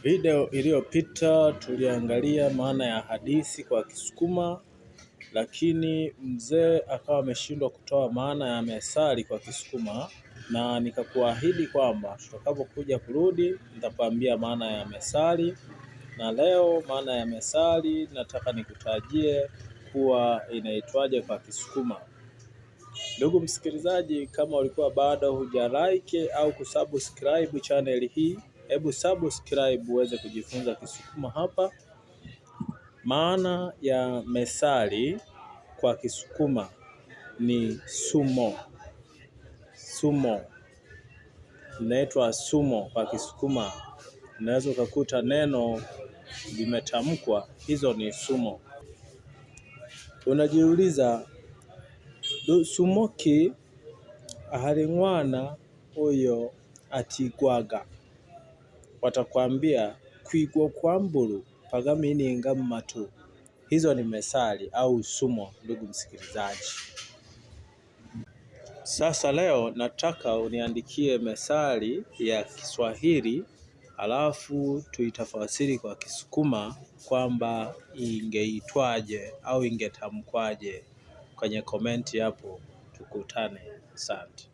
Video iliyopita tuliangalia maana ya hadithi kwa Kisukuma, lakini mzee akawa ameshindwa kutoa maana ya methali kwa Kisukuma, na nikakuahidi kwamba tutakapokuja kurudi nitakwambia maana ya methali. Na leo maana ya methali nataka nikutajie kuwa inaitwaje kwa Kisukuma. Ndugu msikilizaji, kama ulikuwa bado hujalike au kusubscribe channel hii, hebu subscribe uweze kujifunza Kisukuma hapa. Maana ya methali kwa Kisukuma ni sumo. Sumo inaitwa sumo kwa Kisukuma. Unaweza ukakuta neno limetamkwa, hizo ni sumo. Unajiuliza, sumoki aharingwana uyo atigwaga. Watakwambia kwigwa kwa mburu pagaminga matu. Hizo ni methali au sumo, ndugu msikilizaji. Sasa leo nataka uniandikie methali ya Kiswahili, alafu tuitafasiri kwa Kisukuma kwamba ingeitwaje au ingetamkwaje. Kwenye komenti hapo tukutane. Asante.